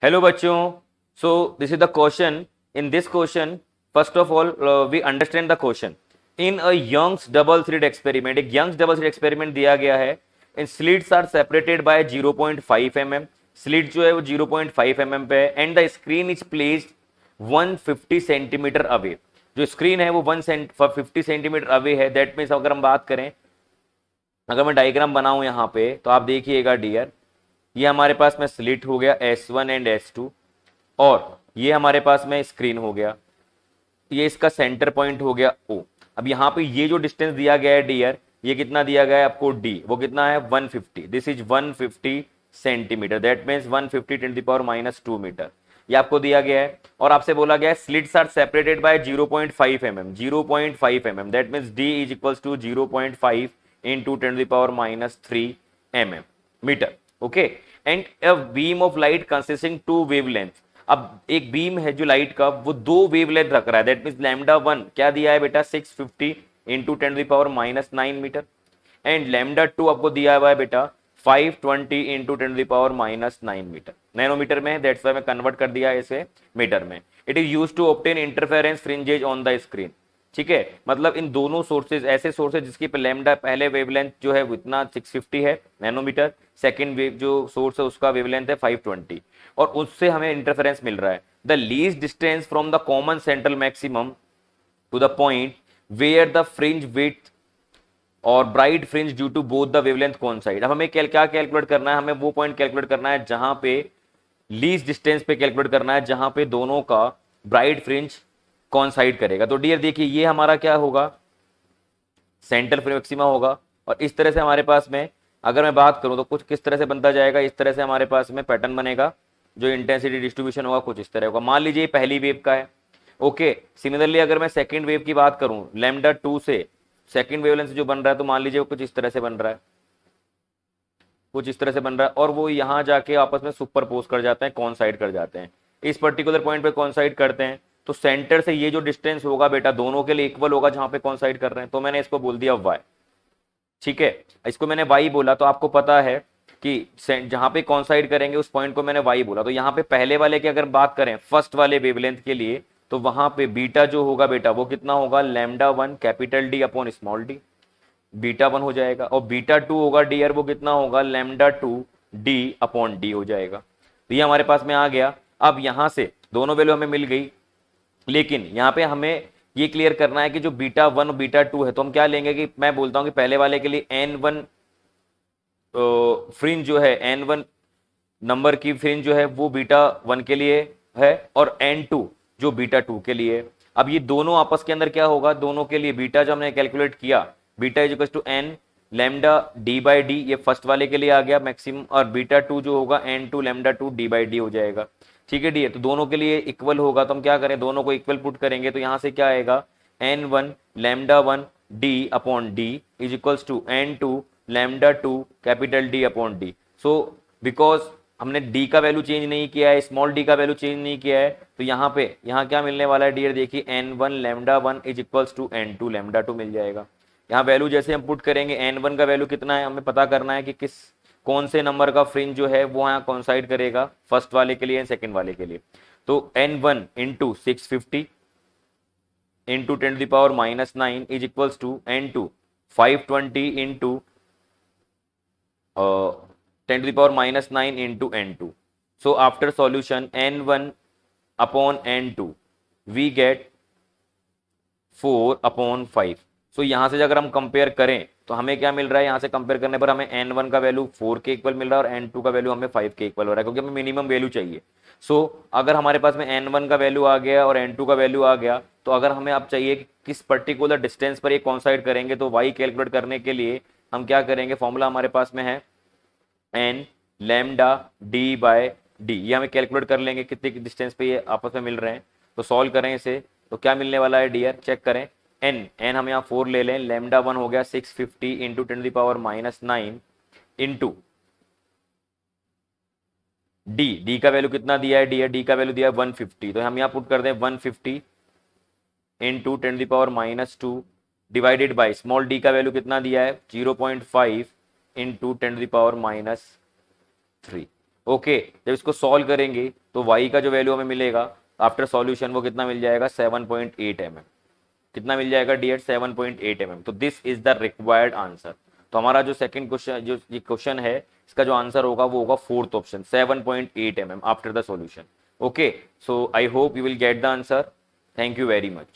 Hello बच्चों, so this is the question. In this question, first of all we understand the question. In a Young's double slit experiment, एक Young's double slit experiment दिया गया है. In slits are separated by 0.5 mm. Slit जो है वो 0.5 mm पे है and the screen is placed 150 centimetre away. जो स्क्रीन है वो 150 सेंटीमीटर अवे है. दैट मीन्स अगर हम बात करें, अगर मैं डायग्राम बनाऊं यहाँ पे तो आप देखिएगा डियर, ये हमारे पास में स्लिट हो गया S1 एंड S2 और ये हमारे पास में स्क्रीन हो गया. ये इसका सेंटर पॉइंट हो गया O. अब यहाँ पे ये जो डिस्टेंस दिया गया है डियर, ये कितना दिया गया है आपको D, वो कितना है 150. This is 150 centimetre. That means 150 ten the power -2 metre. ये आपको दिया गया है और आपसे बोला गया है slits are separated by 0.5 mm. 0.5 mm. That means D is equals to 0.5 into 10 to the power -3 mm metre. Okay, and a beam of light consisting two wavelength. अब एक बीम है जो लाइट का, वो दो वेवलेंथ रख रहा है. दैट मींस लैम्डा 1 क्या दिया है बेटा 650 into 10 to the power -9 metre and lambda 2 आपको दिया हुआ है बेटा 520 into 10 to the power -9 metre. Nanometre में है, दैट्स व्हाई मैं कन्वर्ट कर दिया इसे मीटर में. It is used to obtain interference fringes on the screen. ठीक है, मतलब इन दोनों सोर्सेज, ऐसे सोर्सेज जिसकी लैम्डा पहले वेवलेंथ जो है वो इतना 650 है नैनोमीटर, सेकंड वेव जो सोर्स है उसका वेवलेंथ है 520 और उससे हमें इंटरफेरेंस मिल रहा है. The least distance from the common central maximum to the point where the fringe width और bright fringe due to both the wavelength coincide. अब हमें क्या कैलकुलेट करना है, हमें वो पॉइंट कैलकुलेट करना है जहां पे लीस्ट डिस्टेंस पे कैलकुलेट करना है, जहां पे दोनों का ब्राइट फ्रिंज कॉन्साइड करेगा. तो डियर देखिए, ये हमारा क्या होगा, सेंट्रल मैक्सिमा होगा. और इस तरह से हमारे पास में अगर मैं बात करूं तो कुछ किस तरह से बनता जाएगा, इस तरह से हमारे पास में पैटर्न बनेगा. जो इंटेंसिटी डिस्ट्रीब्यूशन होगा कुछ इस तरह होगा. मान लीजिए पहली वेव का है. ओके, सिमिलरली अगर मैं सेकंड वेव की बात करूं, लैम्डा 2 से सेकंड वेवलेंथ से जो बन रहा है, तो मान लीजिए कुछ इस तरह से बन रहा है, कुछ इस तरह से बन रहा है और वो यहां जाके आपस में सुपरपोज कर जाते हैं, कॉन्साइड कर जाते हैं. इस पर्टिकुलर पॉइंट पे कॉन्साइड करते हैं तो सेंटर से ये जो डिस्टेंस होगा बेटा दोनों के लिए इक्वल होगा जहां पे कॉन्साइड कर रहे हैं. तो मैंने इसको बोल दिया y. ठीक है, इसको मैंने y बोला तो आपको पता है कि जहां पे कॉन्साइड करेंगे उस पॉइंट को मैंने y बोला. तो यहाँ पे पहले वाले की अगर बात करें फर्स्ट वाले वेवलेंथ के लिए, तो वहां पे बीटा जो होगा बेटा वो कितना होगा, lambda 1 capital D upon small d, beta 1 हो जाएगा. और बीटा 2 होगा डियर, वो कितना होगा, लैम्डा 2 D अपॉन D हो जाएगा. तो ये हमारे पास में आ गया. अब यहां से दोनों वैल्यू हमें मिल गई, लेकिन यहाँ पे हमें ये क्लियर करना है कि जो बीटा 1 और बीटा 2 है, तो हम क्या लेंगे कि मैं बोलता हूं कि पहले वाले के लिए N1 फ्रिंज जो है, N1 नंबर की फ्रिंज जो है वो बीटा 1 के लिए है और N2 जो बीटा 2 के लिए है. अब ये दोनों आपस के अंदर क्या होगा, दोनों के लिए बीटा जो हमने कैलकुलेट किया, beta is equal to N lambda D by D, ये फर्स्ट वाले के लिए आ गया मैक्सिमम, और बीटा 2 जो होगा N2 lambda 2 D by D हो जाएगा. ठीक है डी, तो दोनों के लिए इक्वल होगा, तो हम क्या करें, दोनों को इक्वल पुट करेंगे. तो यहां से क्या आएगा, N1 lambda 1 D upon D is equals to N2 lambda 2 capital D upon D. So because हमने D का वैल्यू चेंज नहीं किया है, स्मॉल d का वैल्यू चेंज नहीं किया है, तो यहाँ पे क्या मिलने वाला है डियर, देखिए N1 lambda 1 is equals to N2 lambda 2 मिल जाएगा. यहाँ वैल्यू जैसे हम पुट करेंगे, N1 का वैल्यू कितना है, हमें पता करना है कि कौन से नंबर का फ्रिंज जो है वो यहाँ कॉन्साइड करेगा, फर्स्ट वाले के लिए एंड सेकंड वाले के लिए. तो N1 into 650 into 10 to the power -9 is equals to N2 520 into 10 to the power -9 into N2. So after solution N1 upon N2 we get 4 upon 5. सो यहां से अगर हम कंपेयर करें तो हमें क्या मिल रहा है, यहां से कंपेयर करने पर हमें N1 का वैल्यू 4 के इक्वल मिल रहा है और N2 का वैल्यू हमें 5 के इक्वल हो रहा है, क्योंकि हमें मिनिमम वैल्यू चाहिए. सो अगर हमारे पास में N1 का वैल्यू आ गया और N2 का वैल्यू आ गया, तो अगर हमें अब चाहिए कि किस पर्टिकुलर डिस्टेंस पर ये कॉन्साइड करेंगे, तो y कैलकुलेट करने के लिए हम क्या करेंगे, फॉर्मूला हमारे पास में है N lambda D by D. ये हमें कैलकुलेट कर लेंगे कितने डिस्टेंस पे ये आपस में मिल रहे हैं. तो सॉल्व करें इसे, तो क्या मिलने वाला है डियर, चेक करें. n हम यहाँ 4 ले लें, लैम्डा 1 हो गया 650 into 10 to the power -9 into D का वैल्यू कितना दिया है डियर, D का वैल्यू दिया है 150. तो हम यहाँ पुट कर दें 150 into 10 to the power -2 divided by small d का वैल्यू कितना दिया है 0.5 into 10 to the power -3. Okay जब इसको सॉल्व करेंगे तो y का जो वैल्यू हमें मिलेगा आफ्टर सॉल्यूशन वो कितना मिल जाएगा 7.8 mm। कितना मिल जाएगा डियर 7.8 mm। तो this is the required answer. तो हमारा जो सेकंड क्वेश्चन जो ये क्वेश्चन है इसका जो आंसर होगा वो होगा fourth option 7.8 mm after the solution. Okay so I hope you will get the answer. Thank you very much.